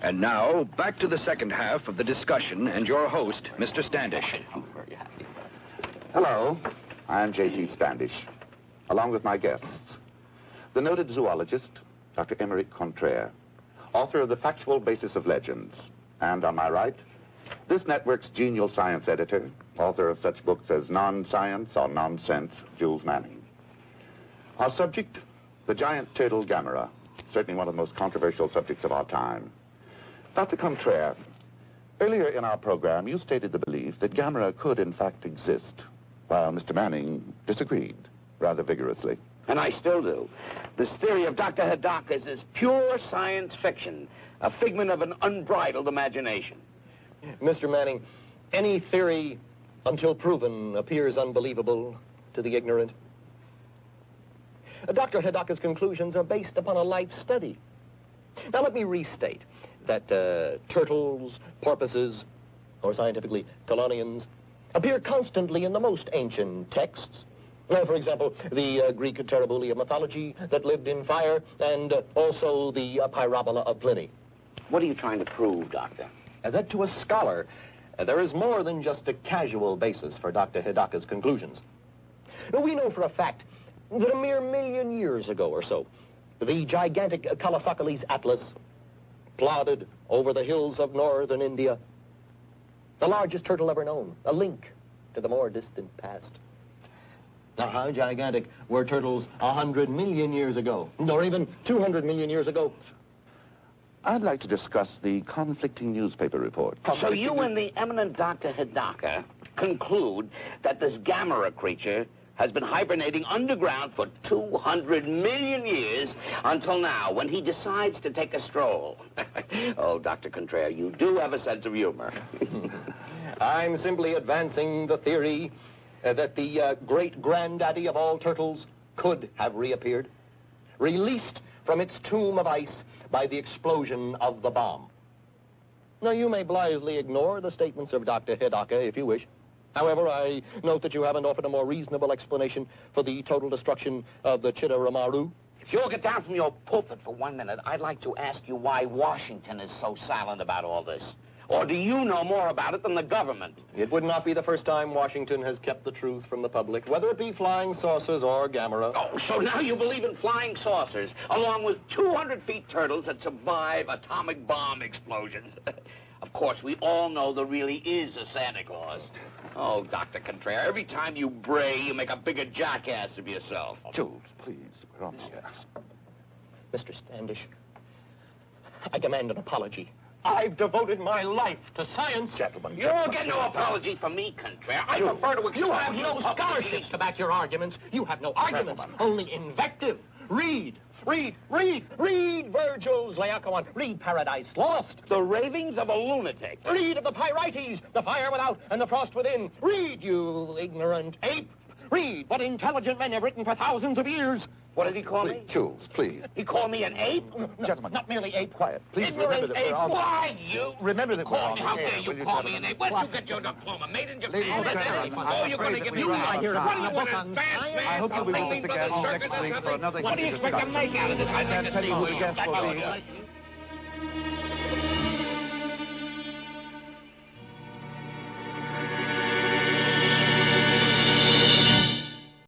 And now, back to the second half of the discussion and your host, Mr. Standish. I'm very happy. Hello, I'm J.T. Standish, along with my guests, the noted zoologist, Dr. Emeric Contraire, author of The Factual Basis of Legends, and on my right, this network's genial science editor, author of such books as Non-Science or Nonsense, Jules Manning. Our subject, the giant turtle Gamera, certainly one of the most controversial subjects of our time. Dr. Contraire, earlier in our program, you stated the belief that Gamera could, in fact, exist, while Mr. Manning disagreed rather vigorously. And I still do. This theory of Dr. Hidaka's is pure science fiction, a figment of an unbridled imagination. Mr. Manning, any theory, until proven, appears unbelievable to the ignorant. Dr. Hidaka's conclusions are based upon a life study. Now, let me restate that turtles, porpoises, or scientifically, chelonians, appear constantly in the most ancient texts. For example, the Greek Terribulia mythology that lived in fire, and also the Pyrobola of Pliny. What are you trying to prove, Doctor? That to a scholar, there is more than just a casual basis for Dr. Hidaka's conclusions. We know for a fact that a mere 1,000,000 years ago or so, the gigantic Kalasakalis Atlas plodded over the hills of northern India, the largest turtle ever known, a link to the more distant past. Now, how gigantic were turtles 100 million years ago, or even 200 million years ago? I'd like to discuss the conflicting newspaper reports. So you and the eminent Dr. Hidaka conclude that this Gamera creature has been hibernating underground for 200 million years until now, when he decides to take a stroll. Oh, Dr. Contraire, you do have a sense of humor. I'm simply advancing the theory that the great-granddaddy of all turtles could have reappeared, released from its tomb of ice by the explosion of the bomb. Now, you may blithely ignore the statements of Dr. Hidaka if you wish. However, I note that you haven't offered a more reasonable explanation for the total destruction of the Chittamauga. If you'll get down from your pulpit for 1 minute, I'd like to ask you why Washington is so silent about all this. Or do you know more about it than the government? It would not be the first time Washington has kept the truth from the public, whether it be flying saucers or Gamera. Oh, so now you believe in flying saucers, along with 200-feet turtles that survive atomic bomb explosions. Of course, we all know there really is a Santa Claus. Oh, Dr. Contraire, every time you bray, you make a bigger jackass of yourself. Jules, please, we're on the air. Mr. Standish, I demand an apology. I've devoted my life to science. Gentlemen, You'll get no apology from me, Contraire. I prefer to You have no scholarships to back your arguments. You have no arguments, only invective. Read Virgil's Laocoon. Read Paradise Lost. The ravings of a lunatic. Read of the Pyrites, the fire without and the frost within. Read, you ignorant ape. Read what intelligent men have written for thousands of years. What did he call me? Jules, please. He called me an ape? Gentlemen. Not merely ape. Quiet. Please Ignorant remember that ape. we're on... Why, you? Remember that we're Call on me. the How air. dare you Will call gentlemen? me an ape? Where'd you get your diploma? Made in Ladies Japan? and gentlemen, Oh, you're going to give me I'm afraid that What do we you want, are- an advance man? I hope you'll be with us again next week for another What do you expect to make out of this? I'd like And to tell see you who the you. guest will be.